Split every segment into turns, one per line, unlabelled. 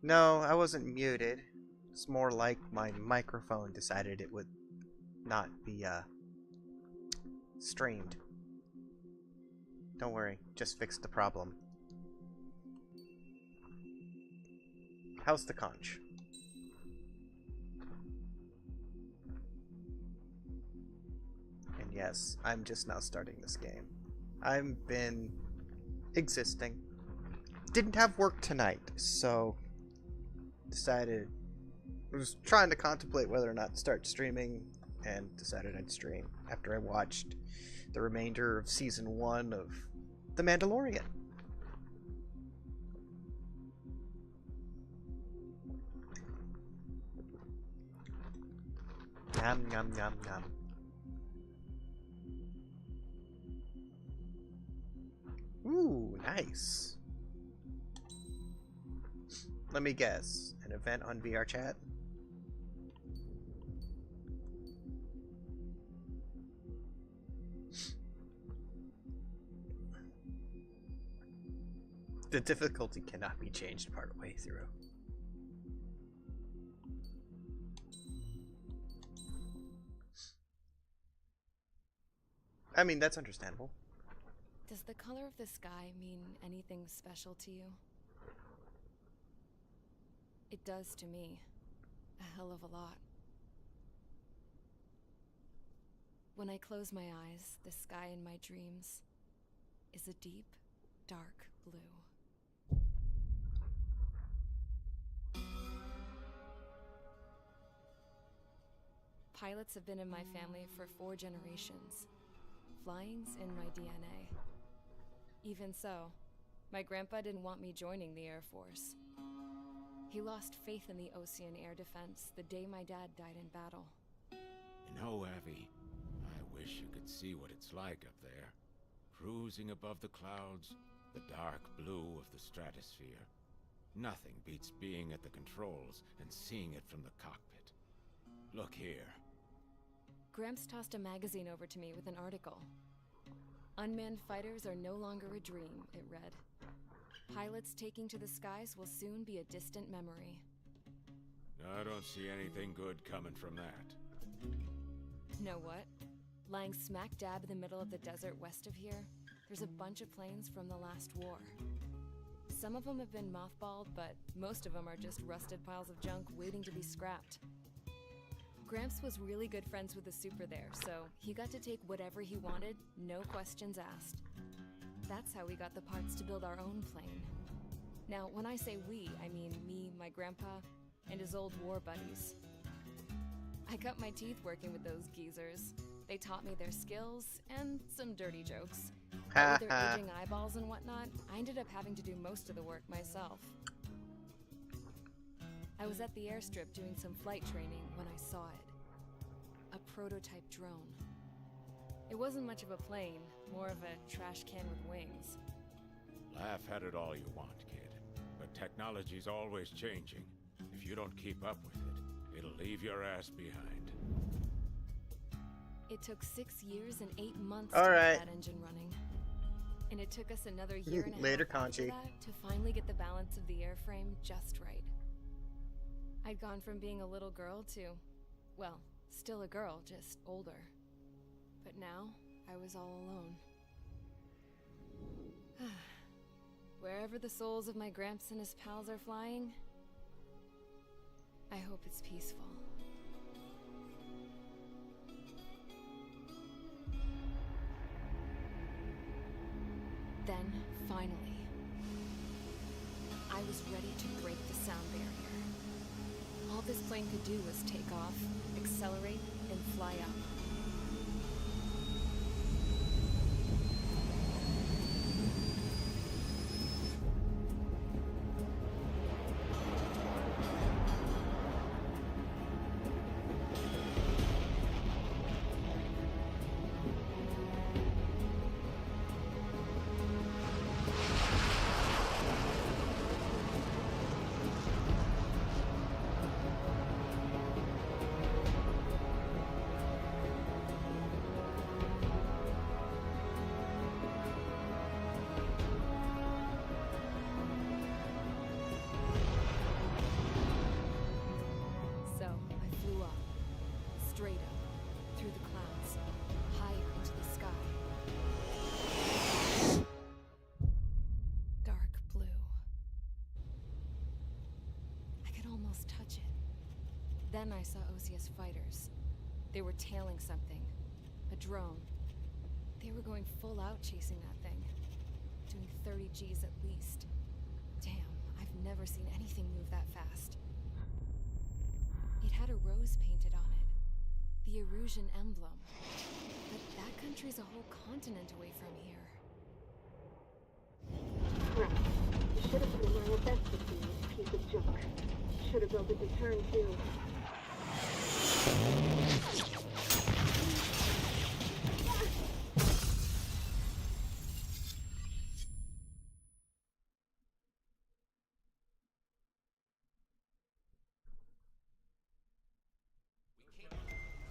No, I wasn't muted. It's more like my microphone decided it would not be streamed. Don't worry, just fixed the problem. How's the conch? And yes, I'm just now starting this game. I've been existing. Didn't have work tonight, so decided I was trying to contemplate whether or not to start streaming, and decided I'd stream after I watched the remainder of season 1 of The Mandalorian. Nom nom nom nom. Ooh, nice. Let me guess. An event on VR chat? The difficulty cannot be changed partway through. I mean, that's understandable.
Does the color of the sky mean anything special to you? It does to me. A hell of a lot. When I close my eyes, the sky in my dreams is a deep, dark blue. Pilots have been in my family for 4 generations. Flying's in my DNA. Even so, my grandpa didn't want me joining the Air Force. He lost faith in the Ocean Air Defense the day my dad died in battle.
You know, Abby, I wish you could see what it's like up there. Cruising above the clouds, the dark blue of the stratosphere. Nothing beats being at the controls and seeing it from the cockpit. Look here.
Gramps tossed a magazine over to me with an article. Unmanned fighters are no longer a dream, it read. Pilots taking to the skies will soon be a distant memory.
I don't see anything good coming from that.
Know what? Lying smack dab in the middle of the desert west of here, there's a bunch of planes from the last war. Some of them have been mothballed, but most of them are just rusted piles of junk waiting to be scrapped. Gramps was really good friends with the super there, so he got to take whatever he wanted, no questions asked. That's how we got the parts to build our own plane. Now, when I say we, I mean me, my grandpa, and his old war buddies. I cut my teeth working with those geezers. They taught me their skills and some dirty jokes. But with their aging eyeballs and whatnot, I ended up having to do most of the work myself. I was at the airstrip doing some flight training when I saw it. A prototype drone. It wasn't much of a plane, more of a trash can with wings.
Laugh at it all you want, kid. But technology's always changing. If you don't keep up with it, it'll leave your ass behind.
It took 6 years and 8 months
All
to
right.
get that engine running. And it took us another year and a
Later,
half after
Conchi.
that to finally get the balance of the airframe just right. I'd gone from being a little girl to, well, still a girl, just older. But now, I was all alone. Wherever the souls of my Gramps and his pals are flying, I hope it's peaceful. Then, finally, I was ready to break the sound barrier. All this plane could do was take off, accelerate, and fly up. Then I saw Osia's fighters. They were tailing something. A drone. They were going full out chasing that thing. Doing 30 Gs at least. Damn, I've never seen anything move that fast. It had a rose painted on it. The Erusian emblem. But that country's a whole continent away from here.
Crap. You should have put in my best with you, piece of junk. Should have built a deterrent too.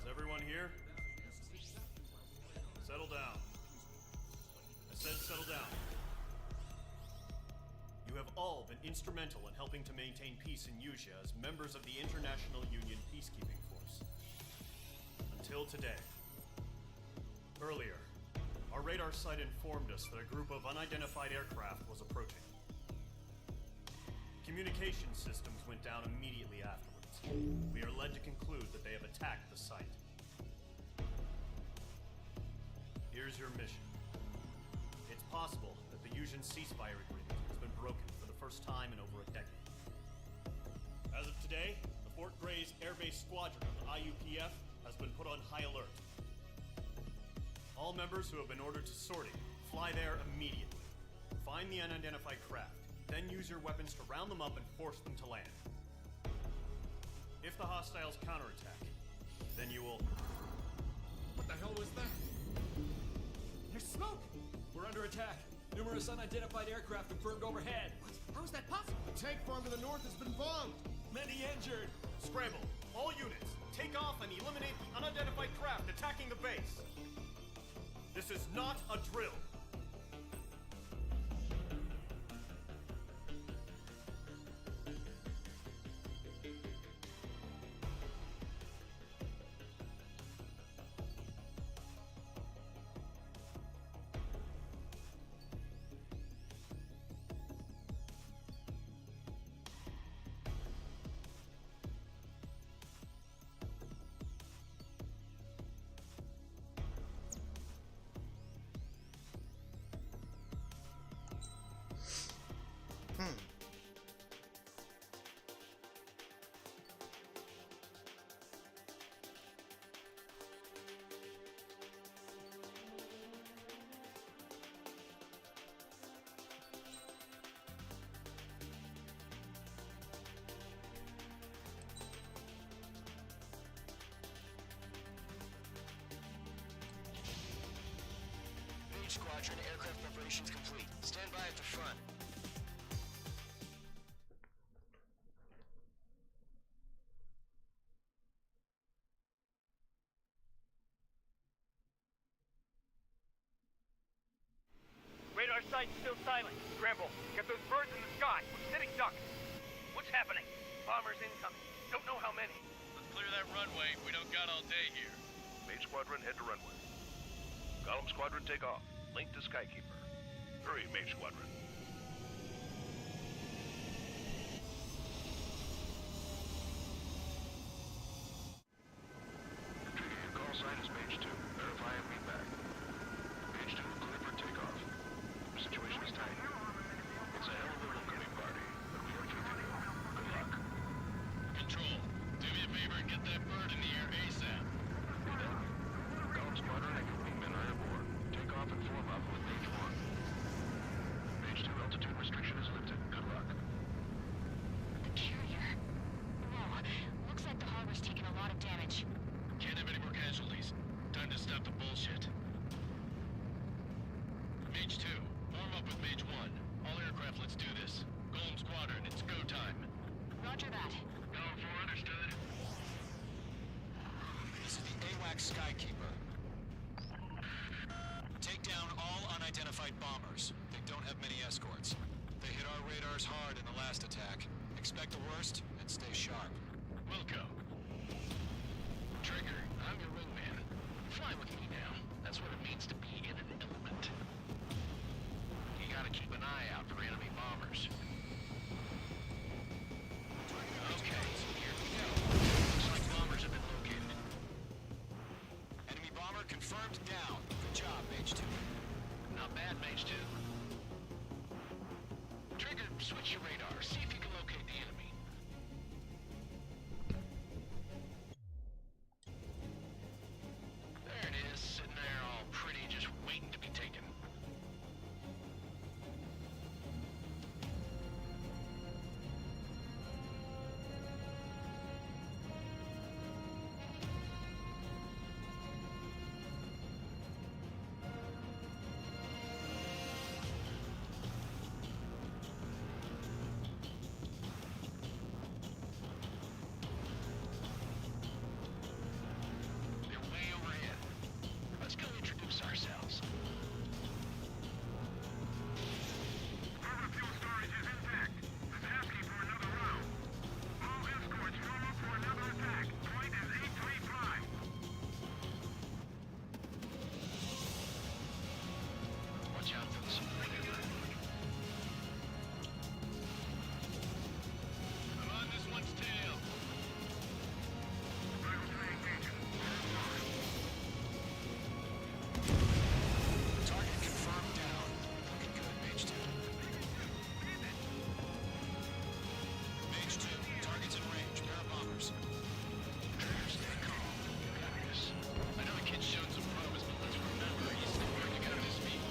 Is everyone here? Settle down. I said settle down. You have all been instrumental in helping to maintain peace in Yuzha as members of the International Union Peacekeeping Force. Until today. Earlier, our radar site informed us that a group of unidentified aircraft was approaching. Communication systems went down immediately afterwards. We are led to conclude that they have attacked the site. Here's your mission. It's possible that the Yuzhan ceasefire agreement has been broken for the first time in over a decade. As of today, the Fort Grays Air Base Squadron of the IUPF has been put on high alert. All members who have been ordered to Sortie, fly there immediately. Find the unidentified craft, then use your weapons to round them up and force them to land. If the hostiles counterattack, then you will...
What the hell was that? There's smoke! We're under attack. Numerous unidentified aircraft confirmed overhead. What? How is that possible?
The tank farm to the north has been bombed!
Many injured!
Scramble! All units, take off and eliminate the unidentified craft attacking the base! This is not a drill!
Squadron, aircraft preparations complete. Stand by at the front.
Radar site's still silent. Scramble. Get those birds in the sky. We're sitting ducks. What's happening? Bombers incoming. Don't know how many.
Let's clear that runway. We don't got all day here.
Mage Squadron, head to runway. Golem Squadron, take off. Link to Skykeeper. Hurry, Mage Squadron. Your call sign is Mage 2. Verify and meet back. Mage 2, clear for takeoff. Situation is tight. It's a hell of a welcoming party, but we are keeping you. Good luck.
Control, do me a favor and get that bird in the air ASAP.
Be done. Golem Squadron and your wingmen are aboard. Take off and form up with Mage 1. Mage 2 altitude restriction is lifted. Good luck.
The carrier. Whoa. Looks like the harbor's taken a lot of damage.
Can't have any more casualties. Time to stop the bullshit. Mage 2, form up with Mage 1. All aircraft, let's do this. Golem Squadron, it's go time.
Roger that.
Going for understood.
This is the AWACS Skykeeper. Take down all unidentified bombers. They don't have many escorts. They hit our radars hard in the last attack. Expect the worst and stay sharp.
Wilco. Trigger, I'm your wingman. Fly with me now. That's what it means to be in an element. You gotta keep an eye out for enemy bombers. Okay, here we go. Mage 2. Trigger, switch your radar. See if you can locate the enemy. There it is, sitting there all pretty, just waiting to be taken. They're way overhead. Let's go introduce ourselves.
Our fuel storage is intact. Is asking for another round. All escorts form up for another attack. Point is 835.
Watch out for the support area.
I'm on this one's tail.
Target confirmed down. Looking good, Mage 2. Mage 2, target's in range. Pair of bombers.
Trigger, stay calm. You got this. I know the kid's shown some promise, but let's remember he's still working out of his feet.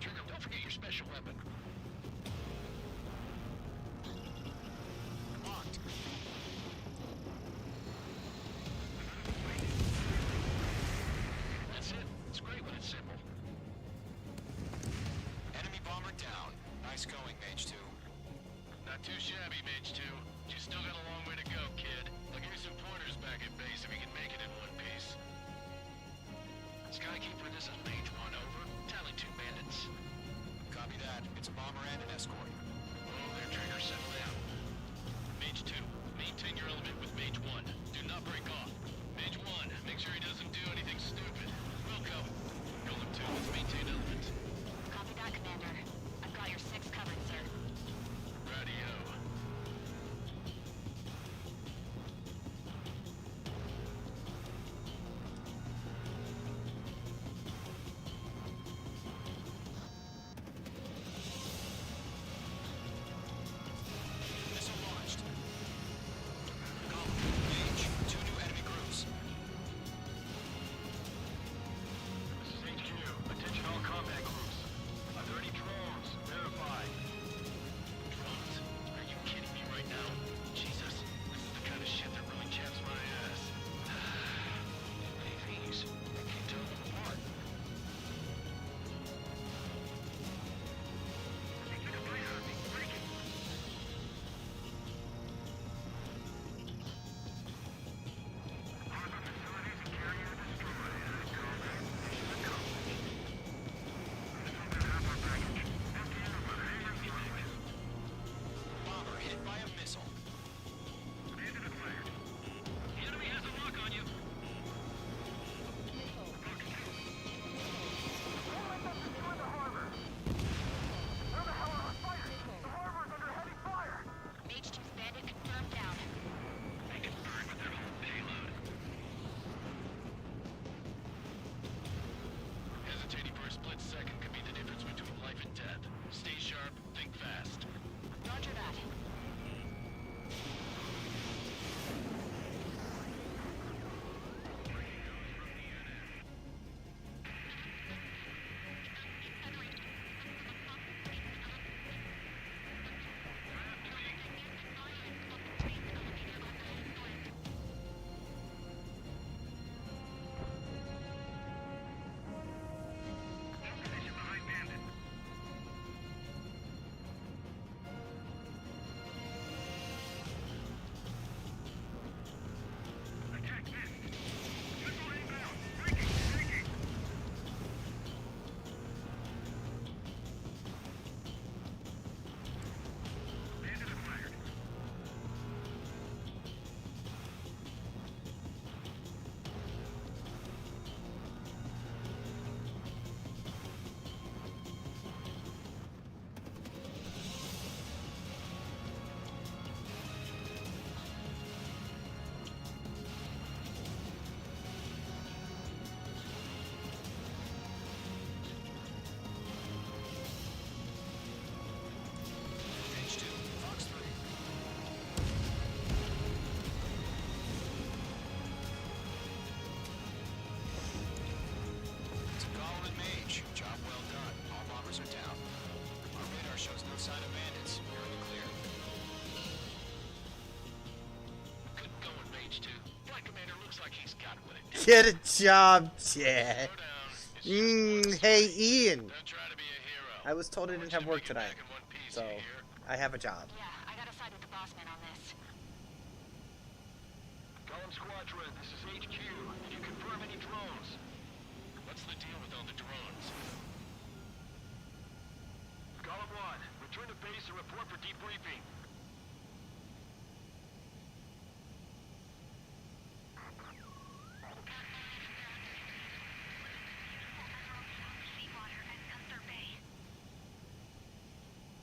Trigger, don't forget your special weapon.
Locked.
That's it. It's great when it's simple.
Enemy bomber down. Nice going, Mage 2.
Not too shabby, Mage 2. You still got a long way to go, kid. I'll give you some pointers back at base if you can make it in one piece. Skykeeper, this is Mage 1, over. Tally 2 bandits.
Copy that. It's a bomber and an escort.
Oh, their trigger, settle down. Mage 2, maintain your element with Mage 1. Do not break off. Mage 1, make sure he doesn't do anything stupid. Wilco. Golem 2, let's maintain element.
Copy that, Commander. I've got your 6 covered, sir.
Radio.
line of bandits. You're in the clear.
Good going, Mage 2. Flight Commander looks like he's got what it takes.
Get a job, Chad.
Slow down. It's just one
Hey,
assignment.
Ian.
Don't try to be a hero.
I was told I didn't have work tonight, so I have a job.
Yeah, I gotta side with the boss man on this.
Column Squadron, this is HQ. Did you confirm any drones?
What's the deal with all the drones?
Column 1, return to base and report for debriefing.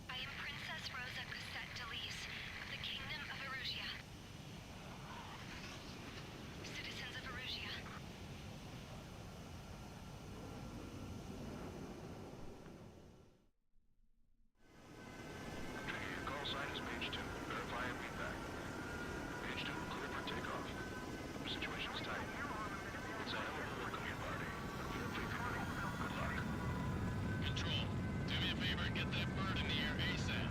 I am Princess Rosa Cassette Delise of the Kingdom of Erusia. Citizens of Erusia.
Trigger, your call sign is Page 2. Verify and feedback. Page 2, clear for takeoff. Situation's tight. It's a hell of a welcoming party. Feel free to go. Good luck.
Control, do me a favor and get that bird in the air ASAP.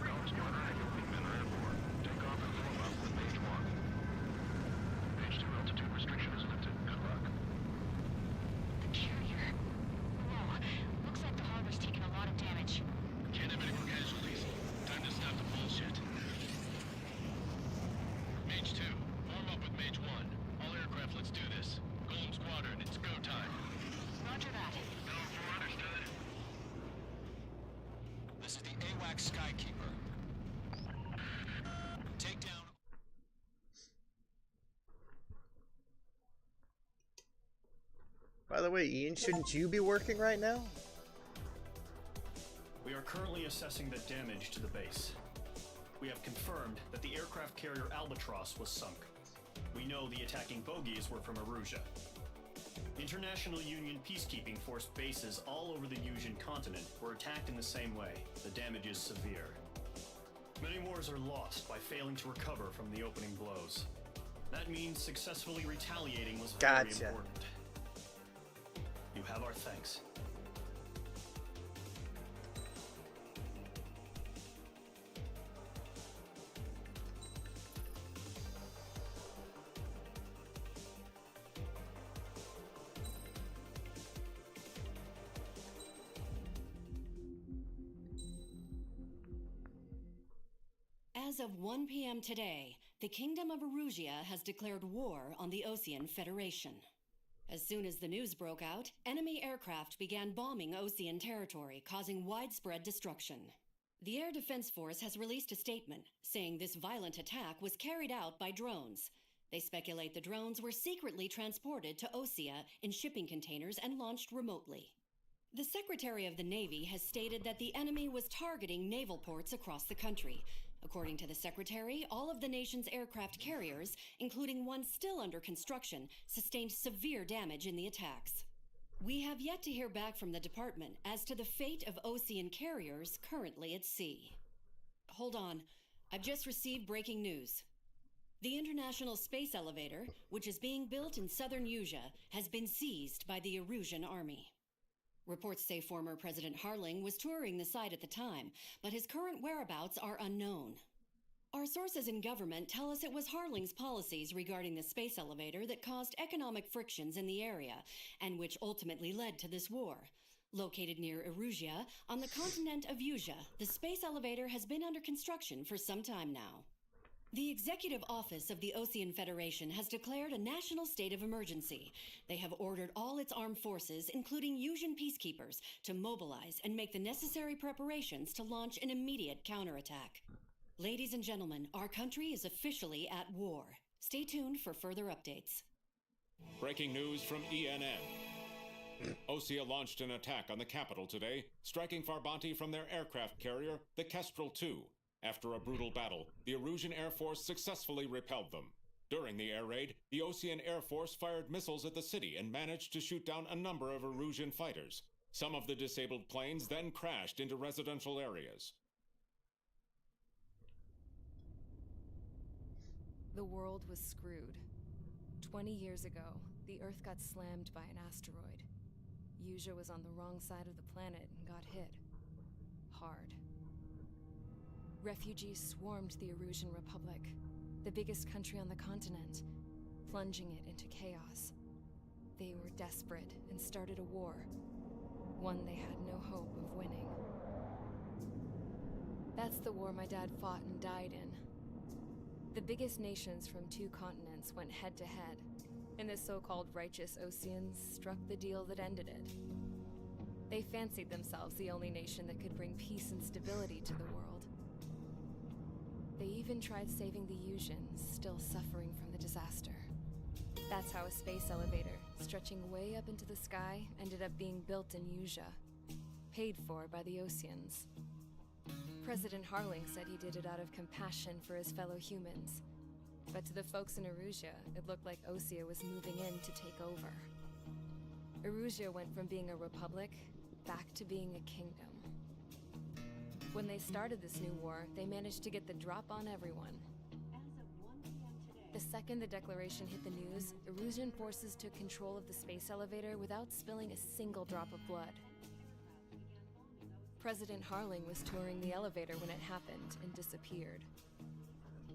Column Squadron and your wingmen are airborne. Take off and form up with Page 1. Page 2, altitude restriction is lifted. Good luck.
The carrier. Whoa, looks like the harbor's taken a lot of damage.
Can't have any more casualties. Time to stop the bullshit. Mage 2, form up with Mage 1. All aircraft, let's do this. Golem Squadron, it's go time.
Roger that.
Understood.
This is the AWACS Skykeeper. Take down...
By the way, Ian, shouldn't you be working right now?
We are currently assessing the damage to the base. We have confirmed that the aircraft carrier Albatross was sunk. We know the attacking bogies were from Erusia. International Union peacekeeping force bases all over the Yusian continent were attacked in the same way. The damage is severe. Many wars are lost by failing to recover from the opening blows. That means successfully retaliating was very
Gotcha.
important. You have our thanks.
As of 1 p.m. today, the Kingdom of Erusia has declared war on the Osean Federation. As soon as the news broke out, enemy aircraft began bombing Osean territory, causing widespread destruction. The Air Defense Force has released a statement saying this violent attack was carried out by drones. They speculate the drones were secretly transported to Osea in shipping containers and launched remotely. The Secretary of the Navy has stated that the enemy was targeting naval ports across the country. According to the Secretary, all of the nation's aircraft carriers, including one still under construction, sustained severe damage in the attacks. We have yet to hear back from the department as to the fate of Osean carriers currently at sea. Hold on, I've just received breaking news. The International Space Elevator, which is being built in southern Yusia, has been seized by the Erusian army. Reports say former President Harling was touring the site at the time, but his current whereabouts are unknown. Our sources in government tell us it was Harling's policies regarding the space elevator that caused economic frictions in the area, and which ultimately led to this war. Located near Erusia, on the continent of Yusia, the space elevator has been under construction for some time now. The Executive Office of the Osean Federation has declared a national state of emergency. They have ordered all its armed forces, including Yusian peacekeepers, to mobilize and make the necessary preparations to launch an immediate counterattack. Ladies and gentlemen, our country is officially at war. Stay tuned for further updates.
Breaking news from ENN. Osea launched an attack on the capital today, striking Farbanti from their aircraft carrier, the Kestrel II. After a brutal battle, the Erusian Air Force successfully repelled them. During the air raid, the Osean Air Force fired missiles at the city and managed to shoot down a number of Erusian fighters. Some of the disabled planes then crashed into residential areas.
The world was screwed. 20 years ago, the Earth got slammed by an asteroid. Yusia was on the wrong side of the planet and got hit. hard. Refugees swarmed the Erusian Republic, the biggest country on the continent, plunging it into chaos. They were desperate and started a war, one they had no hope of winning. That's the war my dad fought and died in. The biggest nations from 2 continents went head-to-head, and the so-called righteous Oseans struck the deal that ended it. They fancied themselves the only nation that could bring peace and stability to the world. They even tried saving the Usians, still suffering from the disaster. That's how a space elevator, stretching way up into the sky, ended up being built in Usea, paid for by the Oseans. President Harling said he did it out of compassion for his fellow humans. But to the folks in Erusia, it looked like Osea was moving in to take over. Erusia went from being a republic back to being a kingdom. When they started this new war, they managed to get the drop on everyone. The second the declaration hit the news, Erusian forces took control of the space elevator without spilling a single drop of blood. President Harling was touring the elevator when it happened and disappeared.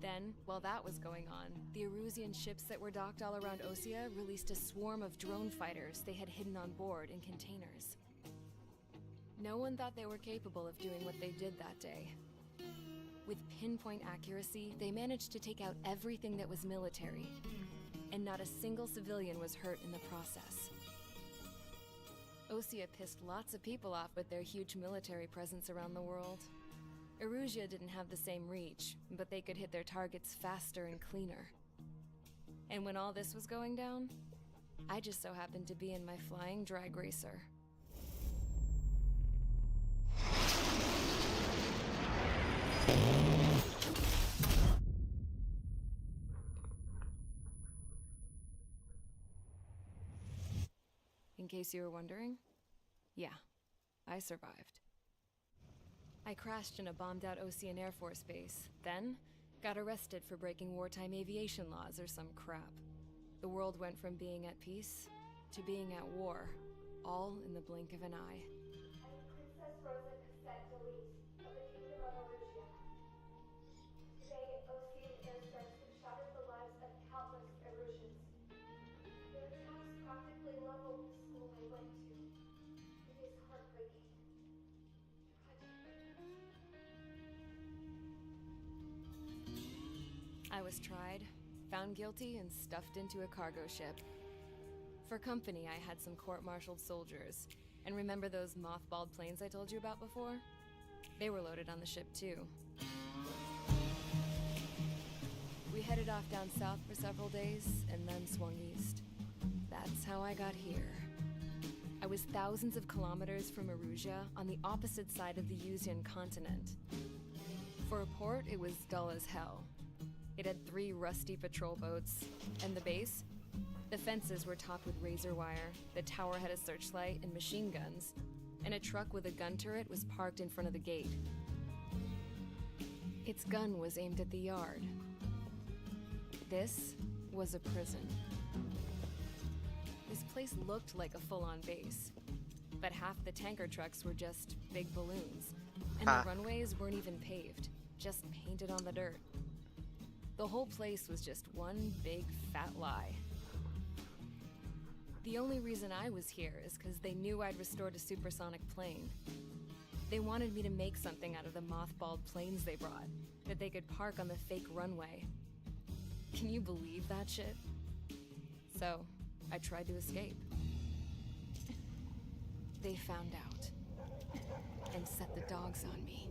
Then, while that was going on, the Erusian ships that were docked all around Osea released a swarm of drone fighters they had hidden on board in containers. No one thought they were capable of doing what they did that day. With pinpoint accuracy, they managed to take out everything that was military, and not a single civilian was hurt in the process. Osea pissed lots of people off with their huge military presence around the world. Erusia didn't have the same reach, but they could hit their targets faster and cleaner. And when all this was going down, I just so happened to be in my flying drag racer. In case you were wondering, yeah, I survived. I crashed in a bombed-out Osean Air Force base, then got arrested for breaking wartime aviation laws or some crap. The world went from being at peace to being at war, all in the blink of an eye.
I am Princess Rosa Cassette Delete of the Kingdom of Erusia. Today, Osean airstrikes have shattered the lives of countless Erusians. Their attacks practically leveled the school I went to. It is heartbreaking.
I was tried, found guilty, and stuffed into a cargo ship. For company, I had some court-martialed soldiers. And remember those mothballed planes I told you about before? They were loaded on the ship, too. We headed off down south for several days, and then swung east. That's how I got here. I was thousands of kilometers from Erusia, on the opposite side of the Usian continent. For a port, it was dull as hell. It had 3 rusty patrol boats, and the base? The fences were topped with razor wire, the tower had a searchlight and machine guns, and a truck with a gun turret was parked in front of the gate. Its gun was aimed at the yard. This was a prison. This place looked like a full-on base, but half the tanker trucks were just big balloons, and the runways weren't even paved, just painted on the dirt. The whole place was just one big fat lie. The only reason I was here is because they knew I'd restored a supersonic plane. They wanted me to make something out of the mothballed planes they brought, that they could park on the fake runway. Can you believe that shit? So, I tried to escape. They found out, and set the dogs on me.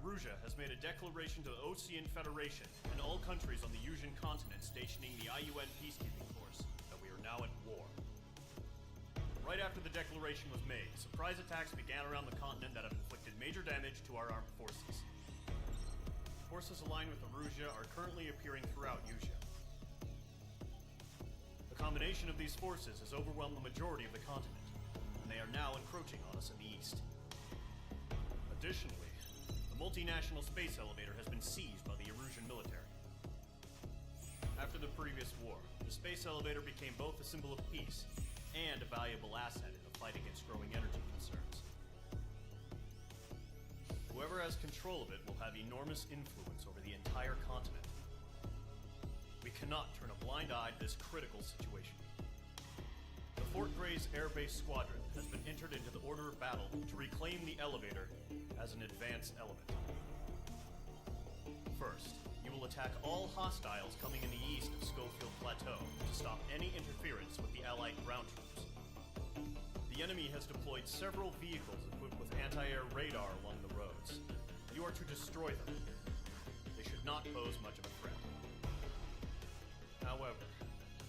Erusia has made a declaration to the Osean Federation and all countries on the Usian continent stationing the IUN peacekeeping force that we are now at war. Right after the declaration was made, surprise attacks began around the continent that have inflicted major damage to our armed forces. Forces aligned with Erusia are currently appearing throughout Usea. The combination of these forces has overwhelmed the majority of the continent, and they are now encroaching on us in the east. Additionally, the multinational space elevator has been seized by the Erusian military. After the previous war, the space elevator became both a symbol of peace and a valuable asset in the fight against growing energy concerns. Whoever has control of it will have enormous influence over the entire continent. We cannot turn a blind eye to this critical situation. The Fort Gray's Air Base Squadron has been entered into the order of battle to reclaim the elevator as an advanced element. First, you will attack all hostiles coming in the east of Schofield Plateau to stop any interference with the Allied ground troops. The enemy has deployed several vehicles equipped with anti-air radar along the roads. You are to destroy them. They should not pose much of a threat. However,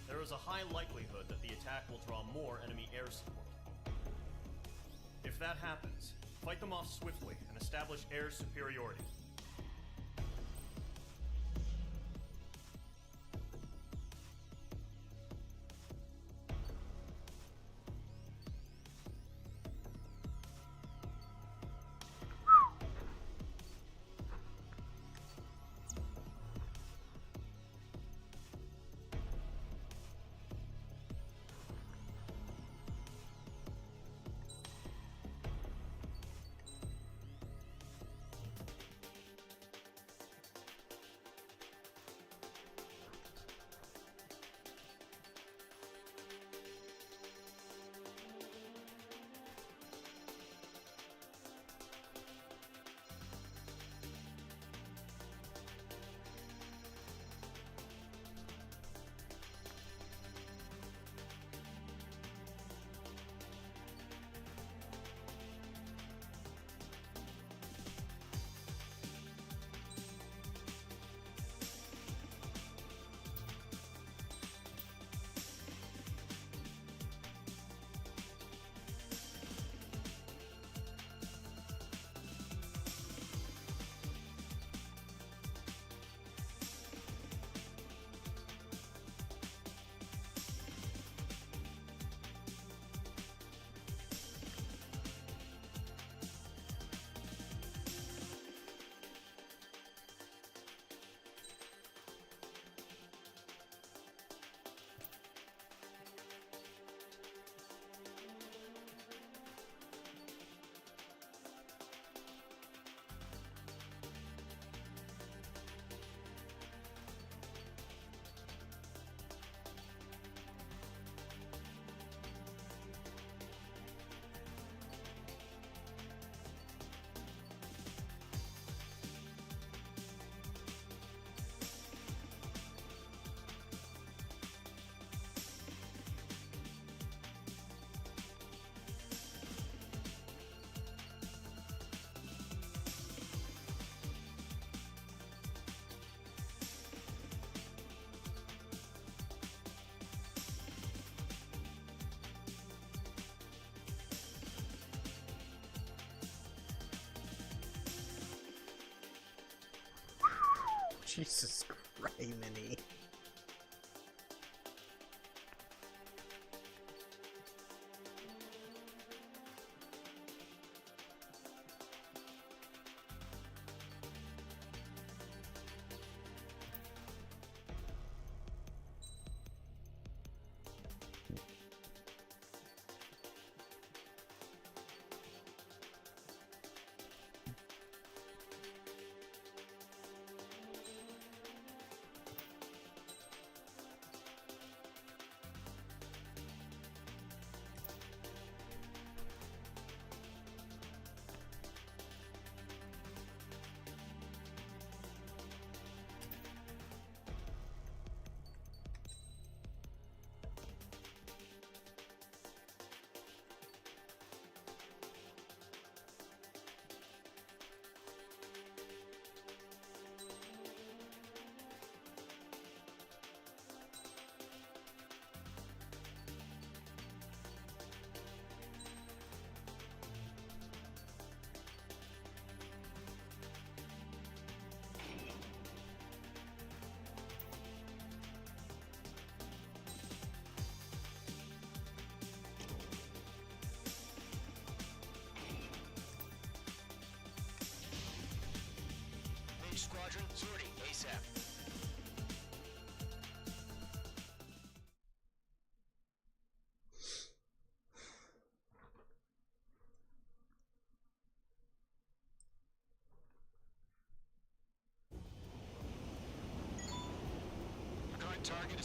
there is a high likelihood that the attack will draw more enemy air support. If that happens, fight them off swiftly and establish air superiority.
Jesus Criminy.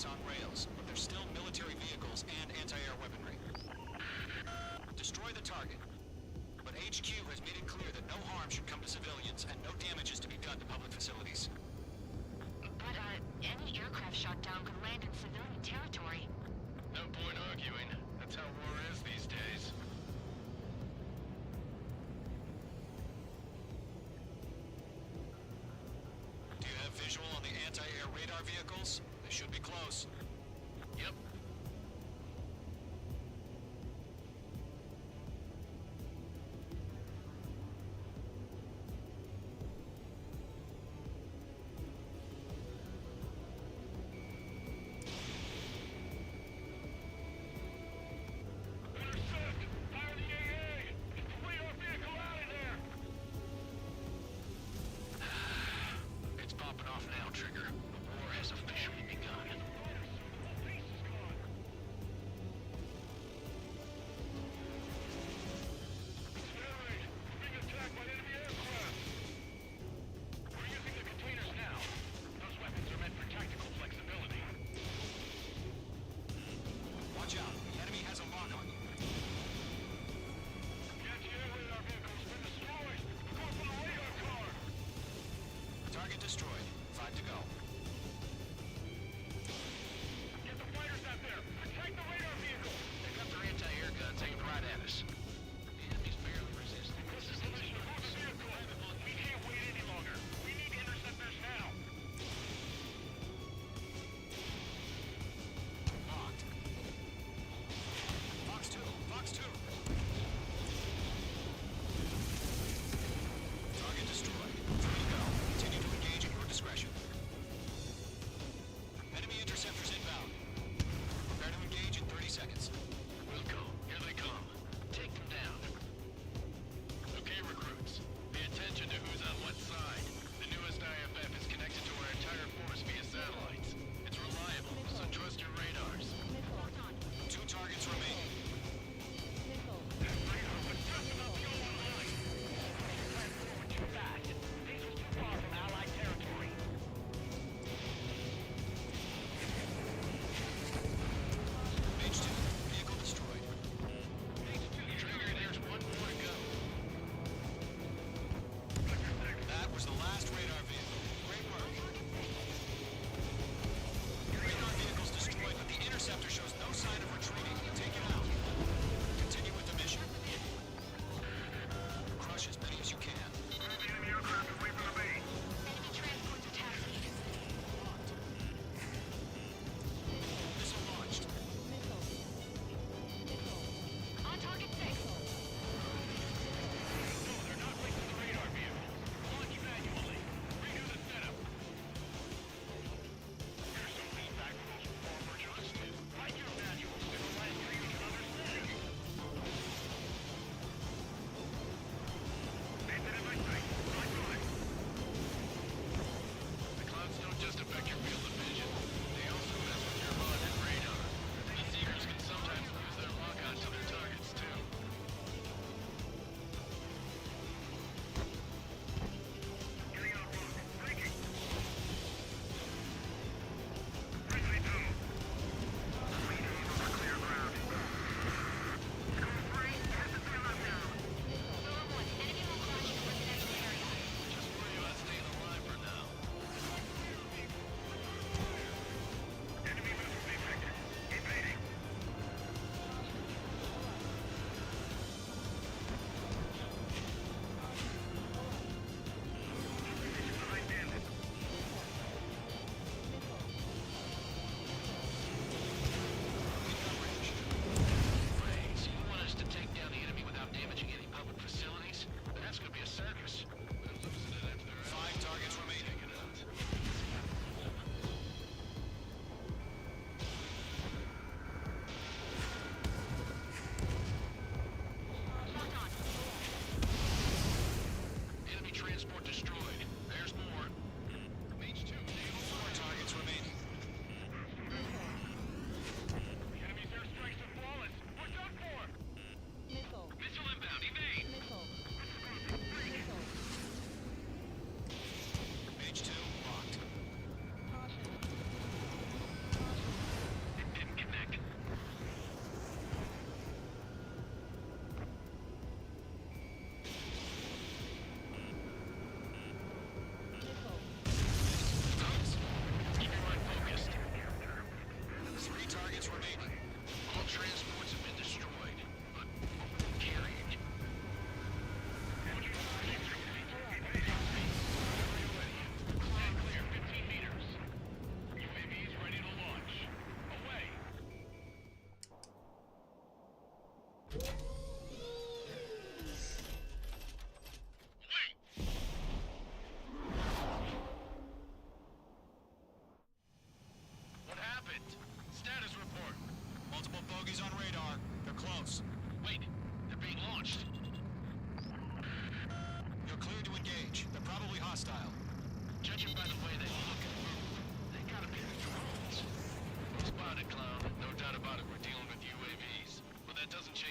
is on rails, but there's still military vehicles and anti-air weaponry. Destroy the target. But HQ has made it clear that no harm should come to civilians and no damage is to be done to public facilities.
But, any aircraft shot down could land in civilian territory.
No point arguing. That's how war is these days.
Do you have visual on the anti-air radar vehicles? They should be close.
Yep.
It's popping off now, Trigger. The war has officially begun. Watch out. The enemy has a lock on you. Target destroyed. 5 to go.
Get the fighters out there! Attack the radar vehicle! They got their anti-air guns aimed right at us. The enemy's barely resisting. This is the mission. Move the vehicle! We can't wait any longer. We need to intercept this now.
Locked. Fox 2. Fox 2. Target destroyed. 3 to go. Continue to engage at your discretion.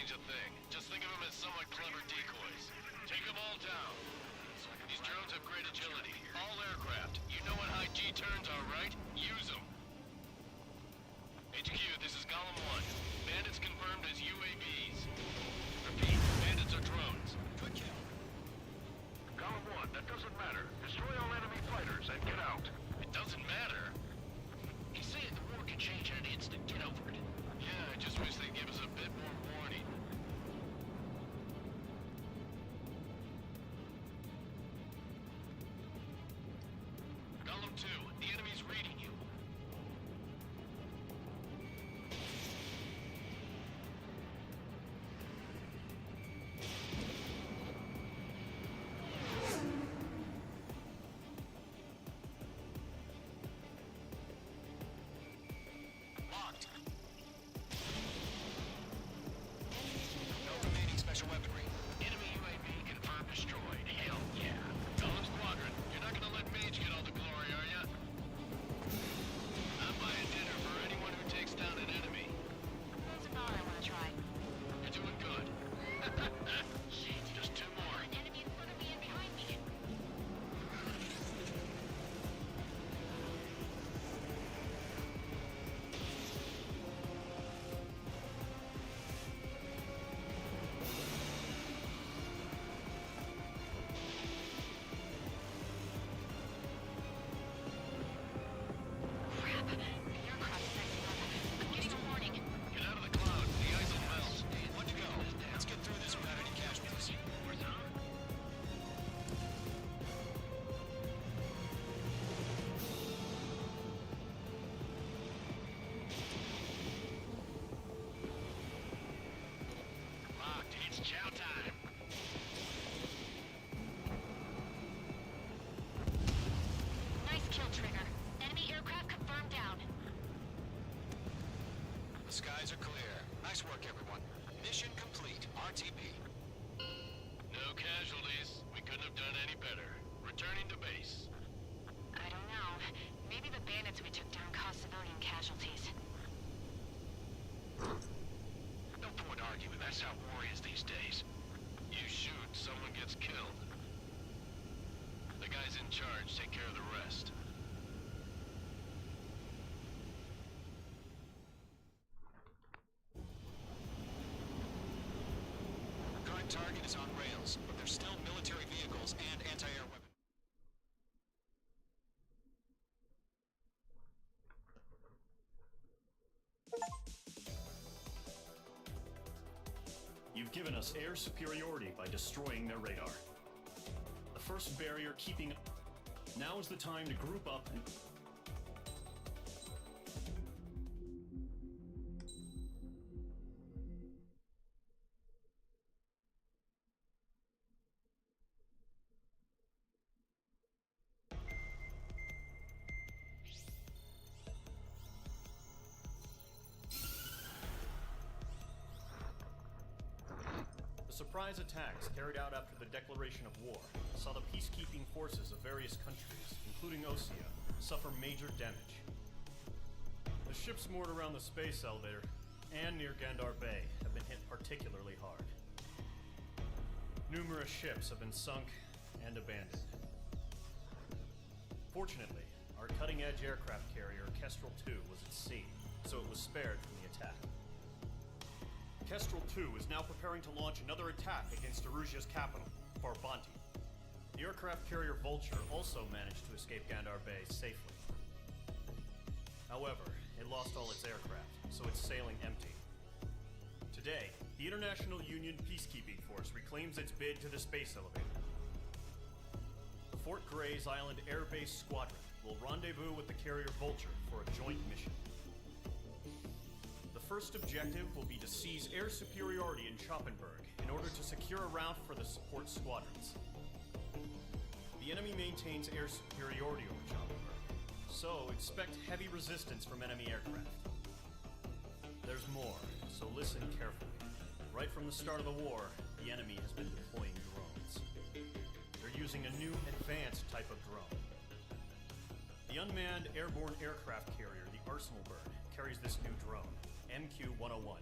change a thing. Just think of them as somewhat clever decoys. Take them all down. These drones have great agility. All aircraft. You know what high G turns are, right? Use them. HQ, this is Golem 1. Bandits confirmed as UAVs. Repeat, bandits are drones. Good kill.
Column 1, that doesn't matter. Destroy all enemy fighters and get out.
It doesn't matter.
He's saying the war can change in an instant. Get over it.
Yeah, I just wish they'd give us a bit more warning. Golem 2, the enemy's reading you.
Locked. No remaining special weaponry. Enemy UAV confirmed destroyed. Hell yeah.
Golem Squadron, you're not gonna let Mage get all the glory, are ya? I'm buying dinner for anyone who takes down an enemy.
There's a bar I want to try.
You're doing good.
Shit, just two more.
Enemy in front of me and behind me. Crap. The aircraft is acting up. I'm getting a warning.
Get out of the clouds, the ice will melt.
One to go. Let's get through this without any casualties.
Locked, it's chow time.
Nice kill, Trigger. Enemy aircraft confirmed down.
The skies are clear. Nice work, everyone. Mission complete. RTB.
No casualties. We couldn't have done any better. Returning to base.
I don't know. Maybe the bandits we took down caused civilian casualties.
No point arguing. That's how war is these days.
You shoot, someone gets killed. The guys in charge take care of the rest.
The current target is on rails, but there's still military vehicles and anti-air weapons.
You've given us air superiority by destroying their radar. The first barrier keeping... Now is the time to group up and... The surprise attacks carried out after the declaration of war saw the peacekeeping forces of various countries, including Osea, suffer major damage. The ships moored around the space elevator and near Gandar Bay have been hit particularly hard. Numerous ships have been sunk and abandoned. Fortunately, our cutting-edge aircraft carrier, Kestrel 2, was at sea, so it was spared from the attack. Kestrel 2 is now preparing to launch another attack against Erusia's capital, Farbanti. The aircraft carrier Vulture also managed to escape Gandar Bay safely. However, it lost all its aircraft, so it's sailing empty. Today, the International Union Peacekeeping Force reclaims its bid to the space elevator. The Fort Gray's Island Air Base Squadron will rendezvous with the carrier Vulture for a joint mission. The first objective will be to seize air superiority in Schoppenberg in order to secure a route for the support squadrons. The enemy maintains air superiority over Schoppenberg, so expect heavy resistance from enemy aircraft. There's more, so listen carefully. Right from the start of the war, the enemy has been deploying drones. They're using a new advanced type of drone. The unmanned airborne aircraft carrier, the Arsenal Bird, carries this new drone, MQ-101.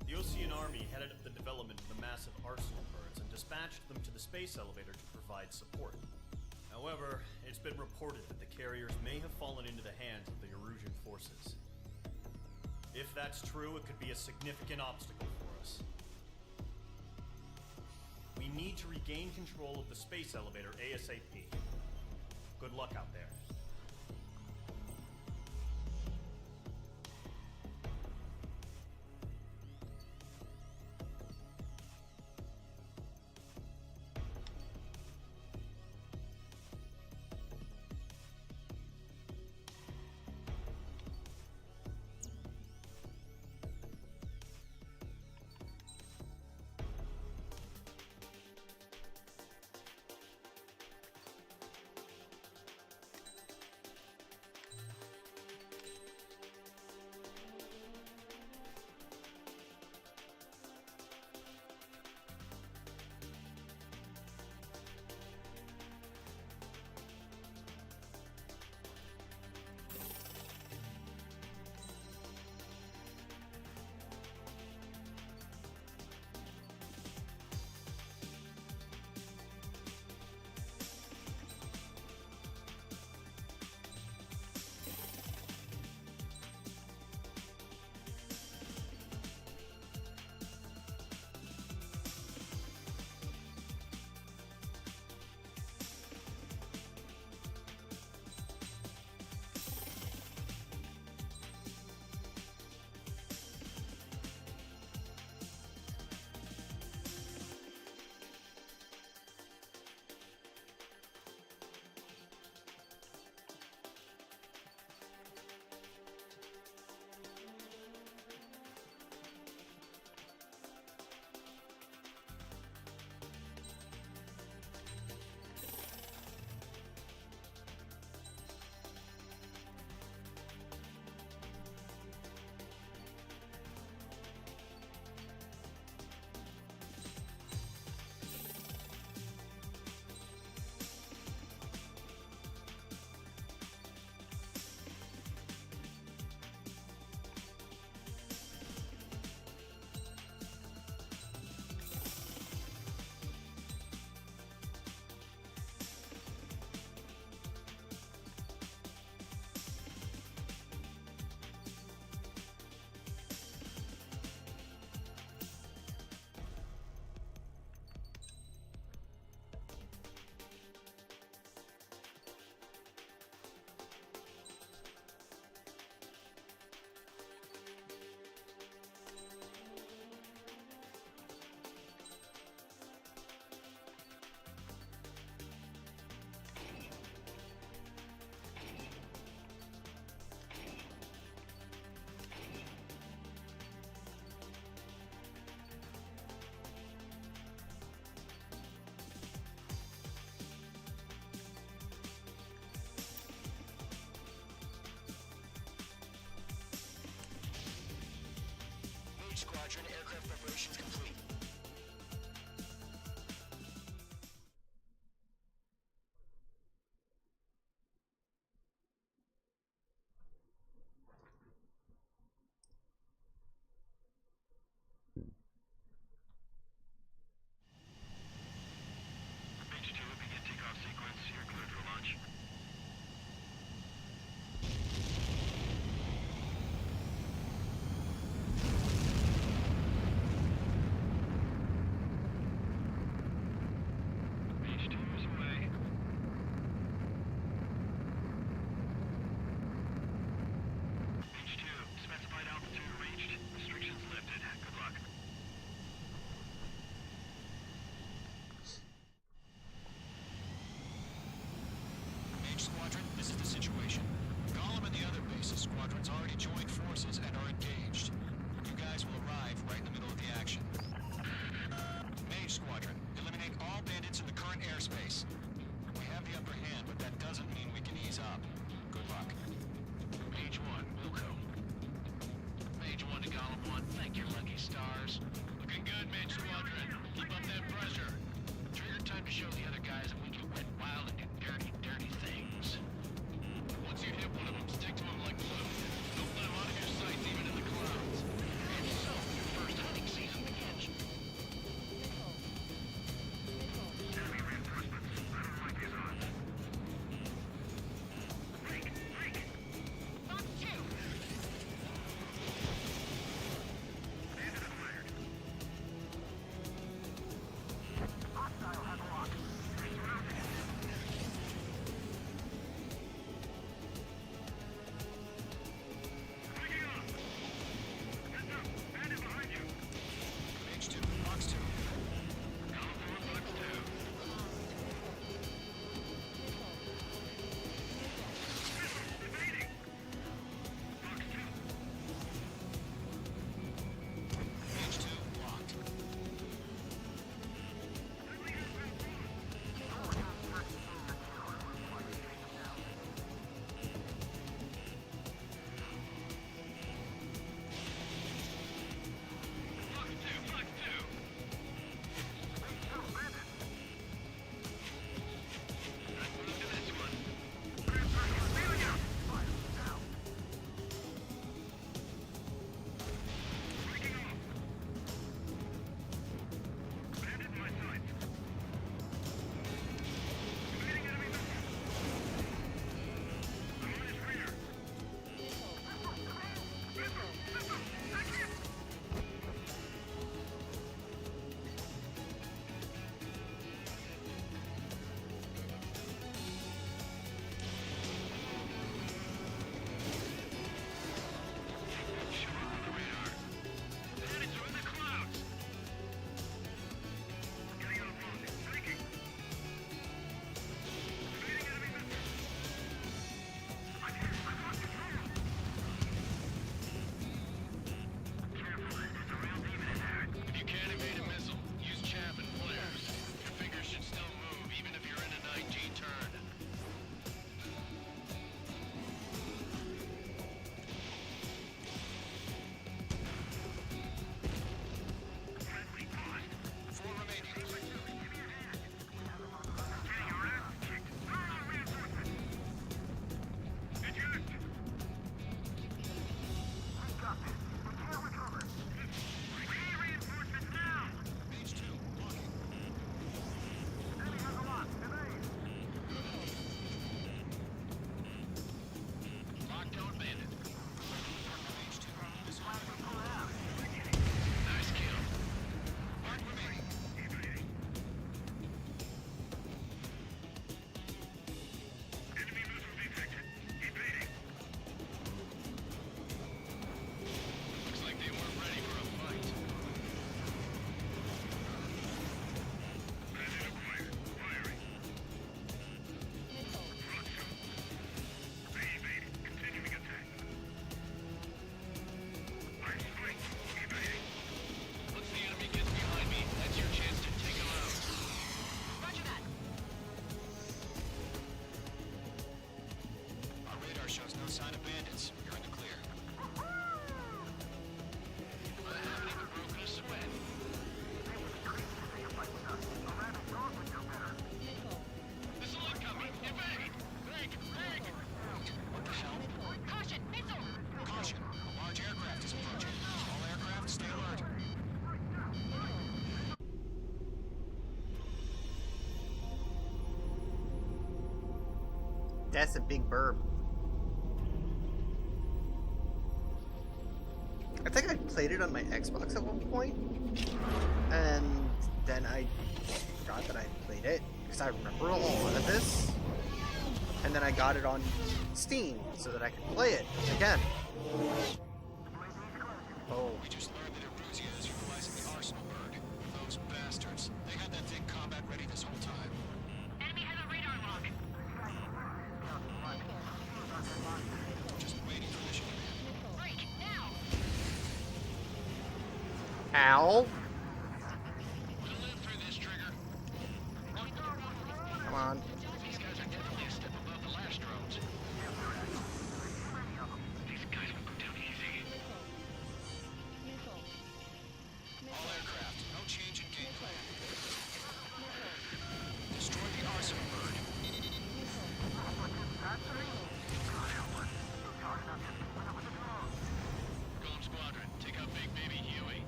The headed up the development of the massive arsenal birds and dispatched them to the space elevator to provide support. However, it's been reported that the carriers may have fallen into the hands of the Erusian forces. If that's true, it could be a significant obstacle for us. We need to regain control of the space elevator ASAP. Good luck out there.
Squadron, aircraft preparations complete.
Mage 2, begin takeoff sequence. You're cleared for launch.
That's a big burb. I think I played it on my Xbox at one point, and then I forgot that I played it because I remember a lot of this, and then I got it on Steam so that I could play it again. Oh.
We just learned that Eruzia is utilizing the arsenal bird. Those bastards. They had that thing combat ready this whole time.
Enemy has a radar lock.
Just waiting for mission command.
Break, now!
Ow.
We'll live through this, Trigger.
Come on.
These guys are definitely a step above the last drones. These guys will go down easy.
All aircraft, no change in game plan. Destroy the arsenal bird.
Golem Squadron, take out Big Baby Huey.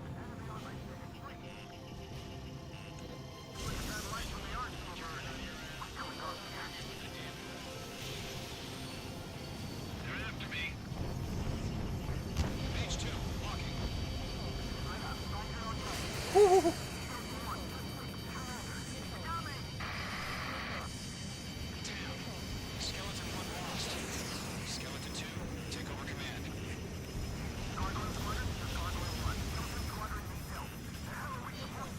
They're after me.
Mage 2, walking. Damn. Skeleton 1 lost. Skeleton 2, take over command.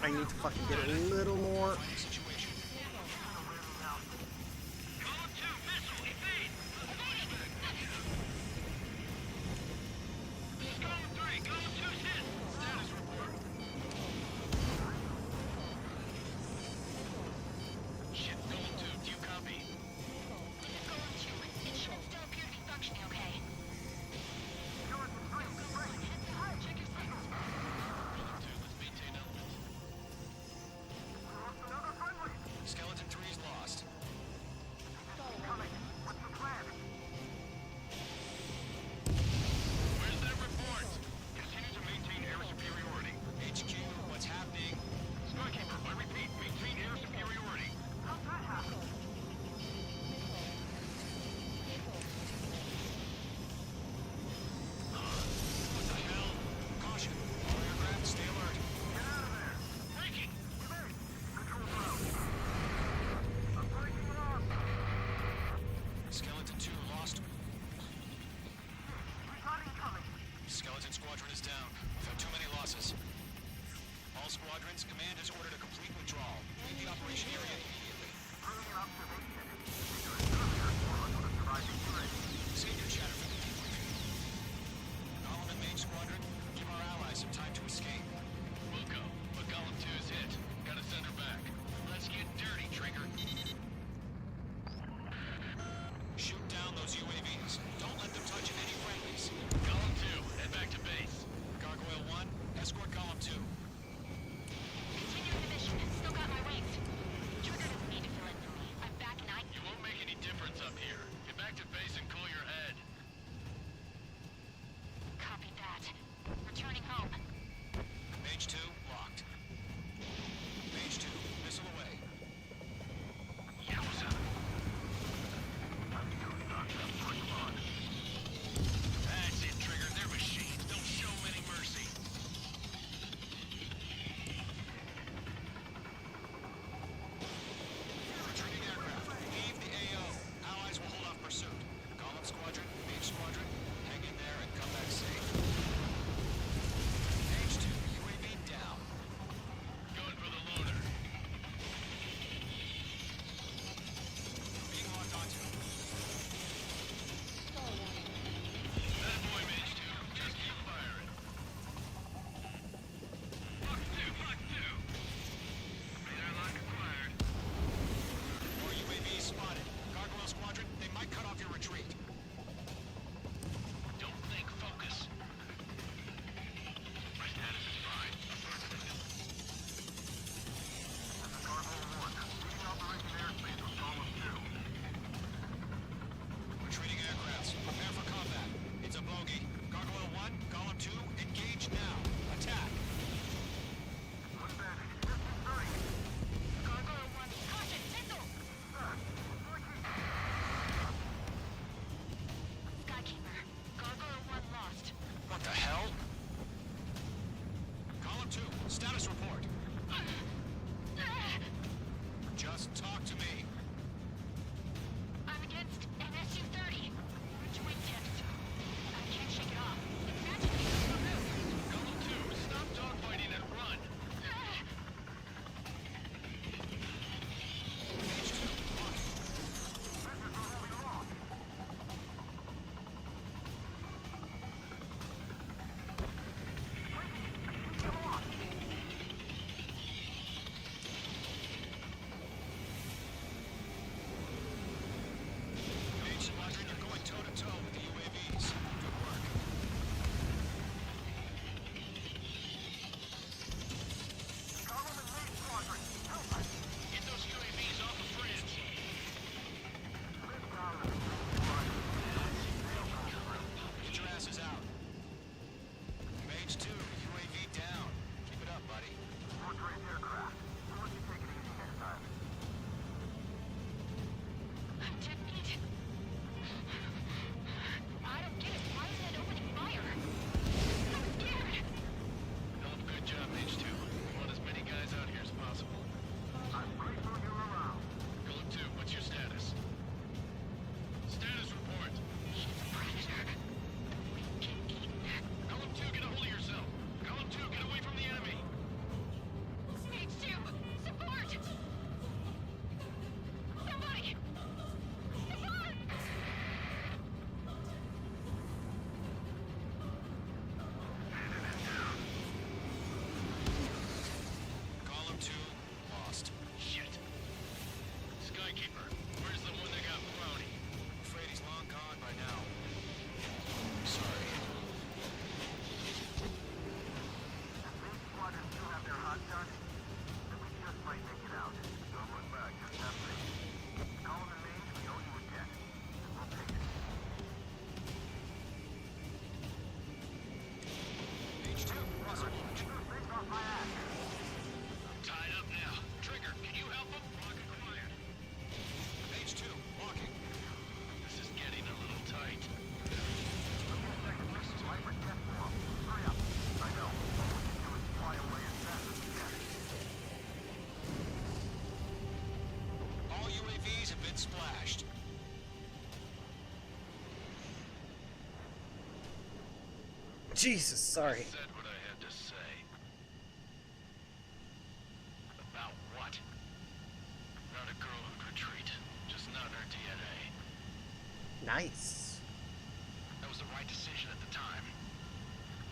I need to fucking get a little more.
Finding situation.
Golem 2, missile, evade! This is Golem 3, Golem 2's hit! Status report. Shit, Golem 2, do you copy?
This is Golem 2. It should still appear to be functioning okay. Check your signals.
Golem 2, let's maintain element.
Skeleton 3 is lost.
Where's that report? Continue to maintain air superiority.
HQ, what's happening?
Skykeeper, I repeat, maintain air superiority. What the hell?
Caution. All aircraft, stay alert.
Breaking!
Skeleton 2 lost. Skeleton Squadron is down. We've had too many losses. All squadrons, command has ordered a complete withdrawal. Leave the operation area immediately. Save your chatter for the debriefing. Golem and Mage Squadron, give our allies some time to escape.
We'll go, but Golem 2 is hit. Gotta send her back. Let's get dirty, Trigger.
Shoot down those UAVs. Don't let them touch any friendlies.
Golem 2, head back to base.
Gargoyle 1, escort Golem 2.
Continuing the mission. Still got my wings. Trigger doesn't need to fill in for me. I'm back and
You won't make any difference up here. Get back to base and cool your head.
Copy that. Returning home.
get splashed.
Jesus, sorry.
Said what I had to say.
About what?
Not a girl who'd retreat. Just not in her DNA.
Nice.
That was the right decision at the time.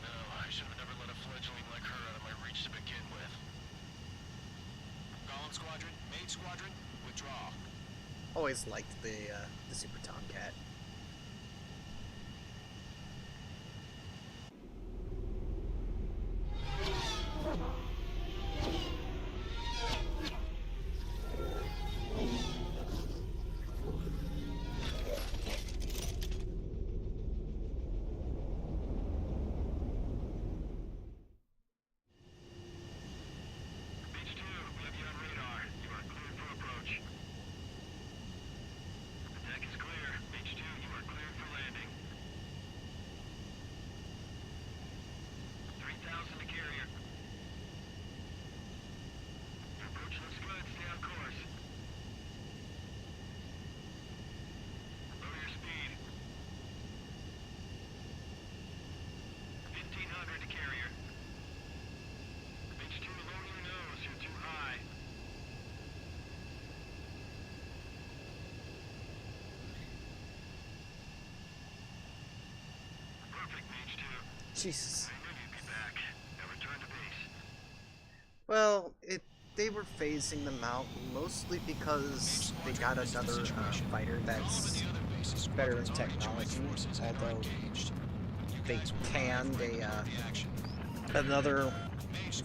No, I should have never let a fledgling like her out of my reach to begin with.
Golem Squadron, Maid Squadron, withdraw.
Always liked the Super Tomcat.
Beach 2, we have you on radar. You are cleared for approach. The deck is clear. Beach 2, you are cleared for landing. 3,000 to carrier. Your approach looks good. Stay on course. Lower your speed. 1,500 to carrier. Beach 2, lower your nose. You're too high. Perfect, Beach 2.
Jesus.
I knew you'd be back. Now return to base.
Well, they were phasing them out mostly because they got another fighter that's better in technology, although they canned another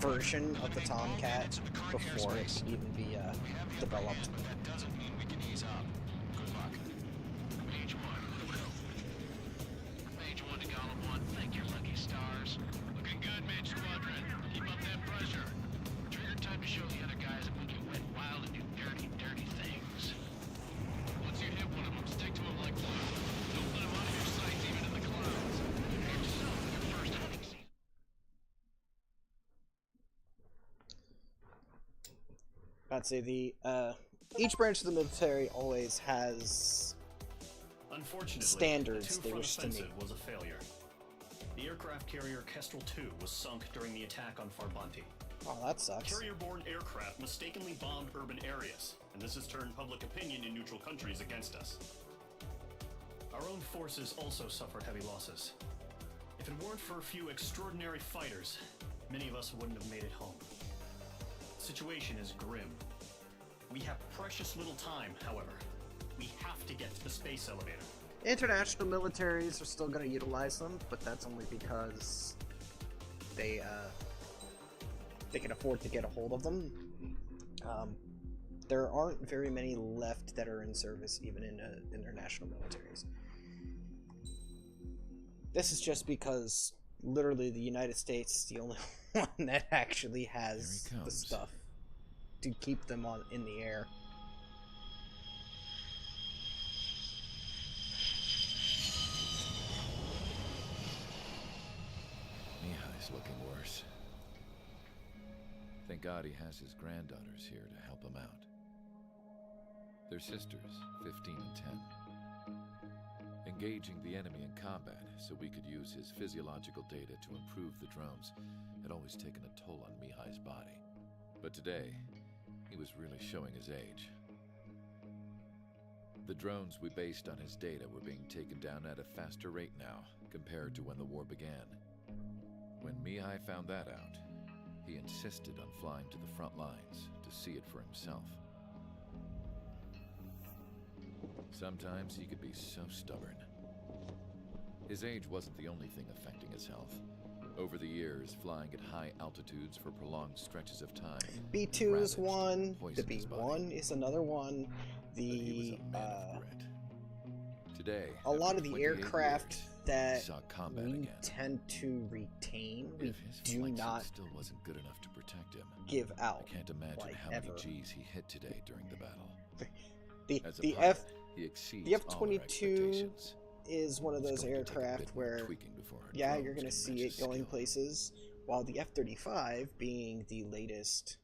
version of the Tomcat before it could even be developed.
That doesn't mean we can ease up. Good luck.
Mage 1, will.
Mage 1 to Golem 1, thank your lucky stars.
Looking good, Mage Squadron. Keep up that pressure.
Trigger time to show the other guys that we can went wild and do dirty, dirty things.
Once you hit one of them, stick to him like glue. Don't let him out of your sights, even in the clouds.
And so, your first hunting season.
I'd say each branch of the military always has
Unfortunately,
standards
the
they
two-front
wish to
offensive
meet.
was a failure. The aircraft carrier Kestrel II was sunk during the attack on Farbanti.
Oh, that sucks.
Carrier-borne aircraft mistakenly bombed urban areas, and this has turned public opinion in neutral countries against us. Our own forces also suffered heavy losses. If it weren't for a few extraordinary fighters, many of us wouldn't have made it home. The situation is grim. We have precious little time, however. We have to get to the space elevator.
International militaries are still going to utilize them, but that's only because they can afford to get a hold of them. There aren't very many left that are in service, even in international militaries. This is just because literally the United States is the only one that actually has
Here he
the
comes.
stuff to keep them in the air.
Mihai's looking worse. Thank God he has his granddaughters here to help him out. They're sisters, 15 and 10. Engaging the enemy in combat so we could use his physiological data to improve the drones had always taken a toll on Mihai's body. But today, he was really showing his age. The drones we based on his data were being taken down at a faster rate now compared to when the war began. When Mihai found that out, he insisted on flying to the front lines to see it for himself. Sometimes he could be so stubborn. His age wasn't the only thing affecting his health. Over the years, flying at high altitudes for prolonged stretches of time.
B2 is
ravaged
one,
and
the
poisoned his body.
B1 is another one.
But he was
The
a man of grit. Today,
a lot
after
of the
28
aircraft
years,
that
he saw combat
we
again.
tend to retain, we
If his
do
flight suit
not
still wasn't good enough to protect him,
give out.
I can't imagine
like,
how
ever.
many G's he hit today during the battle. As a
The
pilot,
F
he exceeds
the
all our
F-22
expectations.
is one of
It's
those
going to take a
aircraft
bit more
where,
tweaking before our
yeah,
drones
you're going to
can
see
match
it
his
going
skill.
places, while the F-35, being the latest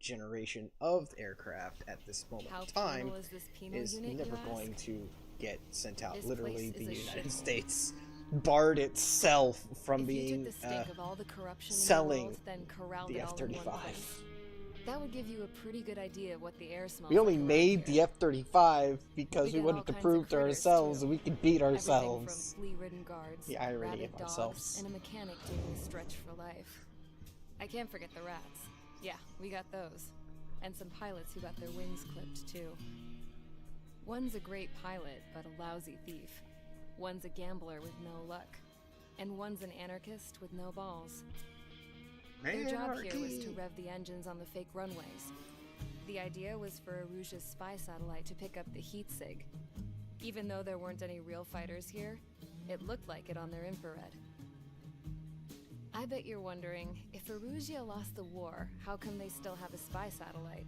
generation of aircraft at this moment
How
in time
penal is this penal
is
unit,
never
you
going
ask?
to get sent out.
This
Literally,
place
the
is a
United
shithole.
States barred itself from
If you
being
took the stink of all the corruption in the
selling
world, then corralled
the
it all in one
F-35.
place, that would give you a pretty good idea of what the air smells
We only
like around
made the
here.
F-35 because we
got all
wanted to
kinds
prove
of
to
critters,
ourselves
too.
that we could beat
Everything
ourselves.
from flea-ridden guards,
The irony
rabid
of
dogs,
ourselves.
and a mechanic doing a stretch for life. I can't forget the rats. Yeah, we got those. And some pilots who got their wings clipped, too. One's a great pilot, but a lousy thief. One's Gambler with no luck. And one's an anarchist with no balls. Their job here was to rev the engines on the fake runways. The idea was for Aruja's spy satellite to pick up the heat sig. Even though there weren't any real fighters here, it looked like it on their infrared. I bet you're wondering, if Aruja lost the war, how come they still have a spy satellite?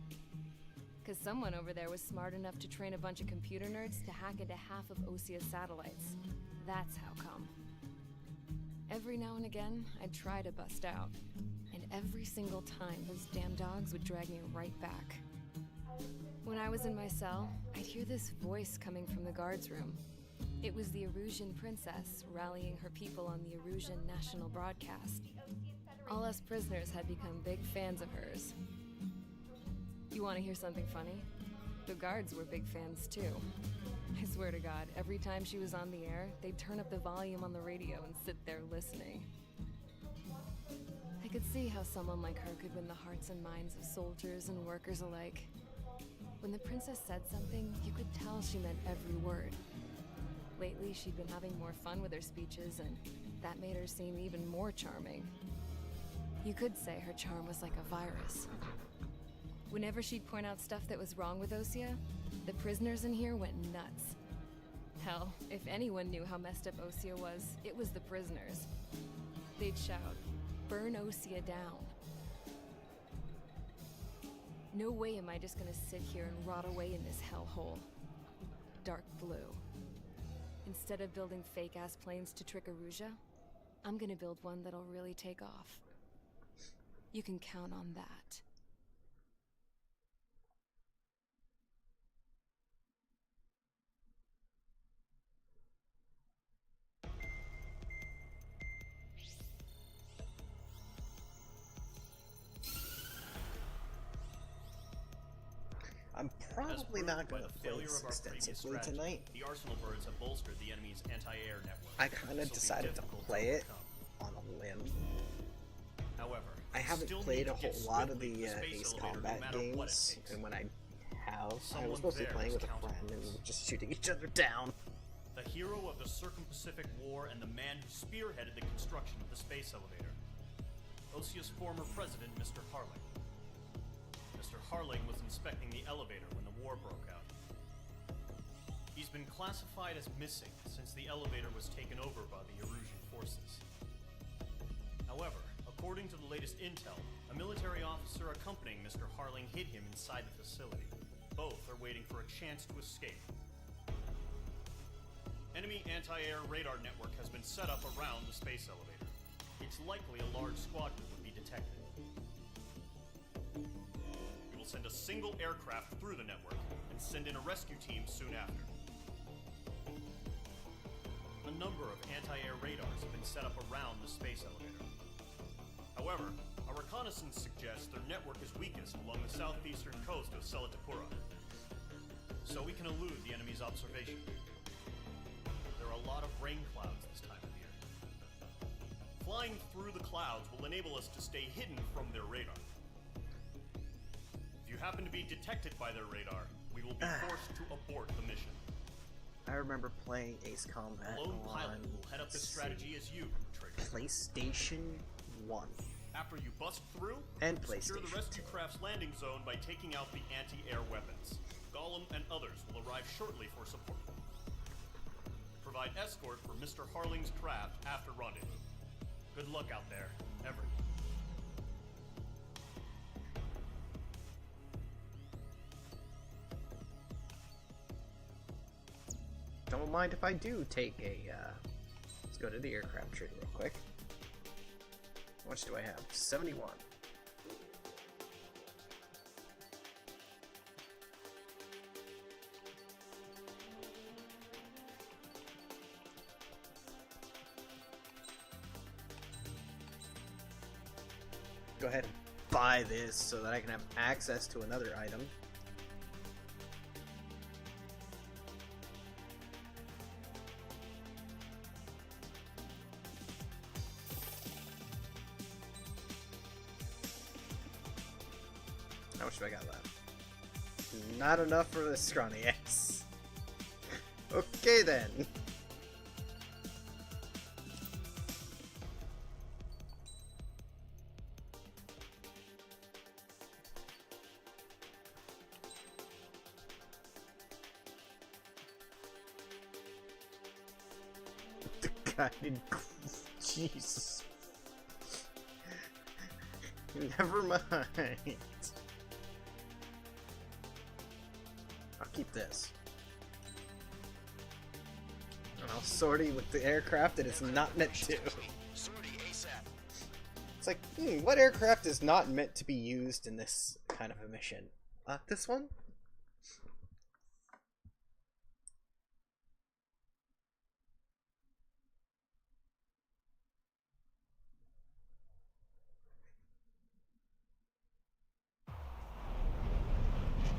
Because someone over there was smart enough to train a bunch of computer nerds to hack into half of Osia's satellites. That's how come. Every now and again, I'd try to bust out. And every single time, those damn dogs would drag me right back. When I was in my cell, I'd hear this voice coming from the guards room. It was the Erusian princess rallying her people on the Erusian national broadcast. All us prisoners had become big fans of hers. You want to hear something funny? The guards were big fans too. I swear to God, every time she was on the air, they'd turn up the volume on the radio and sit there listening. I could see how someone like her could win the hearts and minds of soldiers and workers alike. When the princess said something, you could tell she meant every word. Lately, she'd been having more fun with her speeches, and that made her seem even more charming. You could say her charm was like a virus. Whenever she'd point out stuff that was wrong with Osia, the prisoners in here went nuts. Hell, if anyone knew how messed up Osia was, it was the prisoners. They'd shout, "Burn Osia down." No way am I just gonna sit here and rot away in this hellhole. Dark blue. Instead of building fake-ass planes to trick Aruja, I'm gonna build one that'll really take off. You can count on that.
I'm probably not going to play this extensively tonight.
The Arsenal birds have bolstered the enemy's anti-air network.
I kind of decided to play it on a limb.
However,
I haven't played a whole lot of the Ace Combat games, and when I have, I was supposed to be playing with a friend and we were just shooting each other down.
The hero of the Circum-Pacific War and the man who spearheaded the construction of the space elevator. Osia's former president, Mr. Harling. Mr. Harling was inspecting the elevator when the war broke out. He's been classified as missing since the elevator was taken over by the Erusian forces. However, according to the latest intel, a military officer accompanying Mr. Harling hid him inside the facility. Both are waiting for a chance to escape. Enemy anti-air radar network has been set up around the space elevator. It's likely a large squadron would be detected. We will send a single aircraft through the network and send in a rescue team soon after. A number of anti-air radars have been set up around the space elevator. However, our reconnaissance suggests their network is weakest along the southeastern coast of Selatapura, so we can elude the enemy's observation. There are a lot of rain clouds this time of year. Flying through the clouds will enable us to stay hidden from their radar. If you happen to be detected by their radar, we will be forced to abort the mission.
I remember playing Ace Combat
The lone
on
pilot will head up this strategy as you, Trigger.
PlayStation 1
After you bust through,
and
secure
PlayStation
the rescue craft's landing zone by taking out the anti-air weapons. Gollum and others will arrive shortly for support. Provide escort for Mr. Harling's craft after rendezvous. Good luck out there, everyone.
Don't mind if I do take a, let's go to the aircraft trade real quick. How much do I have? 71. go ahead and buy this so that I can have access to another item. How much do I got left? Not enough for the scrawny ass. Okay then. The guided. Jesus. Never mind. I'll keep this. And I'll sortie with the aircraft that it's not meant to. It's like, what aircraft is not meant to be used in this kind of a mission? This one?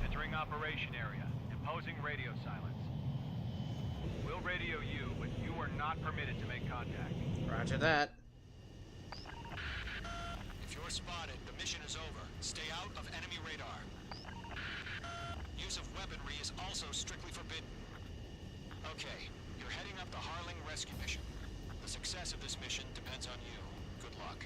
Entering operation area. Imposing radio silence. We'll radio you, but you are not permitted to make contact.
Roger that.
If you're spotted, the mission is over. Stay out of enemy radar. Use of weaponry is also strictly forbidden. Okay, you're heading up the Harling rescue mission. The success of this mission depends on you. Good luck.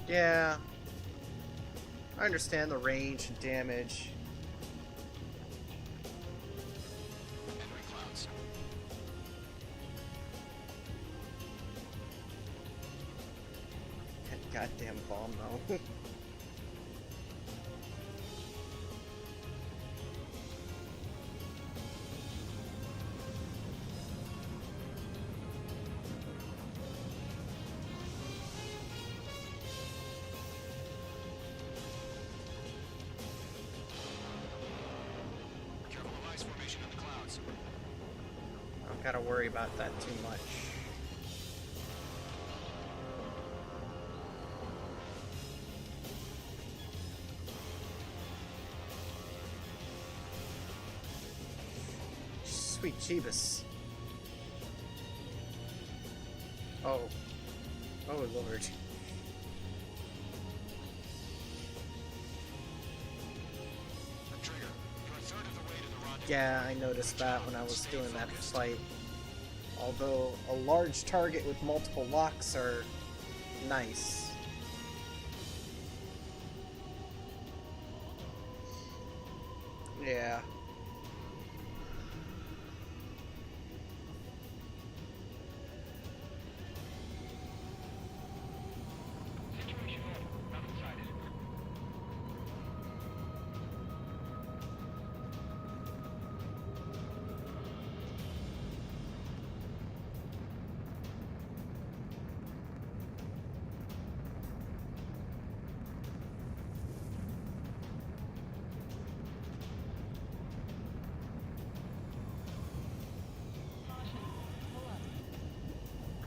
Yeah. I understand the range and damage.
Entering clouds.
That goddamn bomb though.
Careful of ice formation in the clouds.
I don't gotta worry about that too much. Sweet Jeebus. Oh. Oh lord.
Trigger, you're a third of the way to the rendezvous.
Yeah, I noticed that when I was doing that fight. Although a large target with multiple locks are nice. Yeah.
Situation order. Nothing sighted.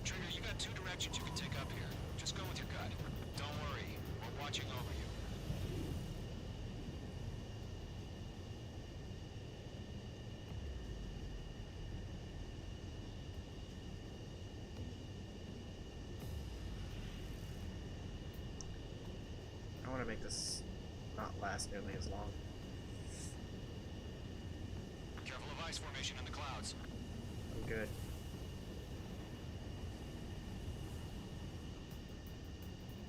Trigger, you got two directions you can take up here. Just go with your gut. Don't worry, we're watching over you.
I want to make this not last nearly as long.
Careful of ice formation in the clouds.
I'm good.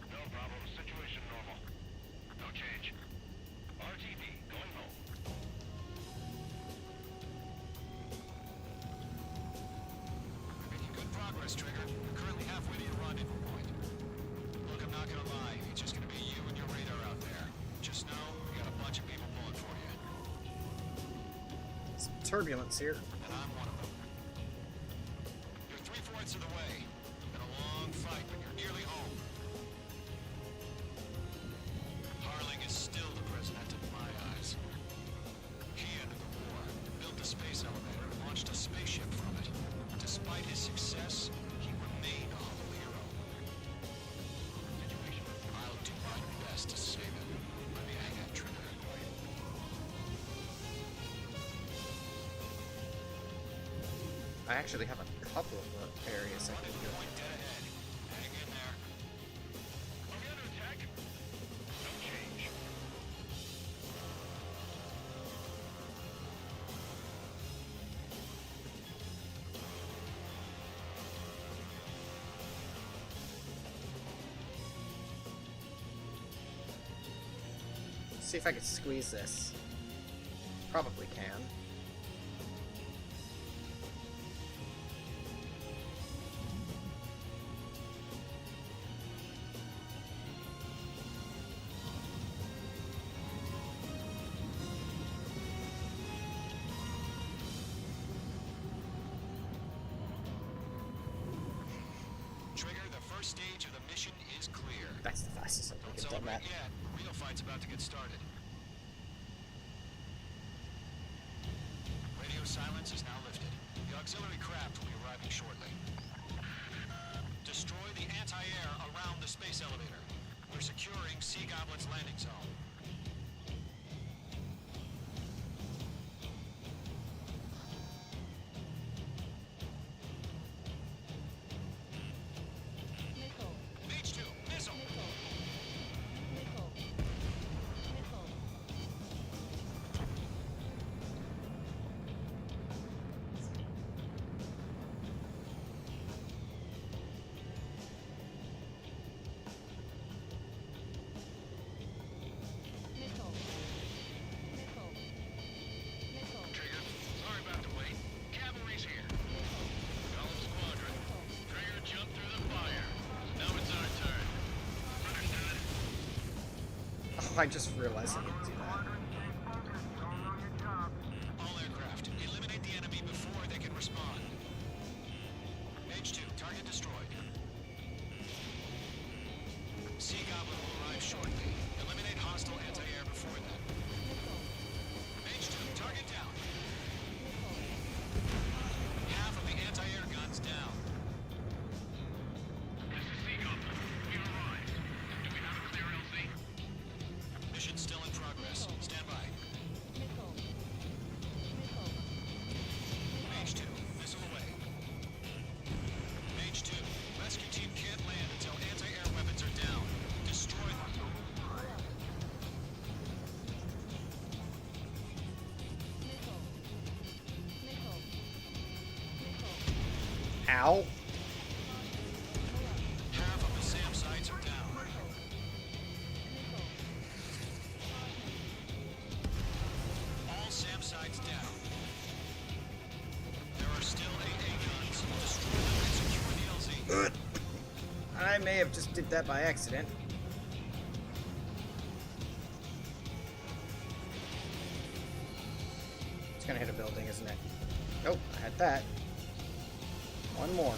No problem. Situation normal. No change. RTD, going home.
Making good progress, Trigger.
turbulence here.
And I'm one of them. You're 3/4 of the way. Been a long fight, but you're nearly home. Harling is still the president in my eyes. He ended the war, built the space elevator, and launched a spaceship from it. Despite his success, he remained a humble hero. I'll do my best to save him. Let me hang that trigger.
I actually have a couple of areas I can go.
Point dead ahead. Hang in there.
Are we under attack? No change.
See if I can squeeze this. Probably can.
Trigger, the first stage of the mission is clear.
That's the fastest I
Don't
can get done that.
celebrate yet. Real fight's about to get started. Radio silence is now lifted. The auxiliary craft will be arriving shortly. Destroy the anti-air around the space elevator. We're securing Sea Goblin's landing zone. Mage 2, missile!
Trigger, sorry about the wait. Cavalry's here. Golem Squadron. Trigger jumped through the fire. Now it's our turn. Understood.
Oh, I just realized I didn't do that.
All aircraft, eliminate the enemy before they can respond. Mage 2, target destroyed. Sea Goblin will arrive shortly. Eliminate hostile anti-air before that. Mage 2, target down. Half of the anti-air guns down.
This is Sea Goblin. We've arrived. Do we have a clear LZ?
Mission still in progress. Stand by. Mage 2, missile away. Mage 2, rescue team can't land until anti-air weapons are down. Destroy them.
Ow.
Half of the SAM sites are down. All SAM sites down. There are still 8 A-guns. Destroy them and secure the LZ.
I may have just did that by accident. It's gonna hit a building, isn't it? Nope, I had that. One more.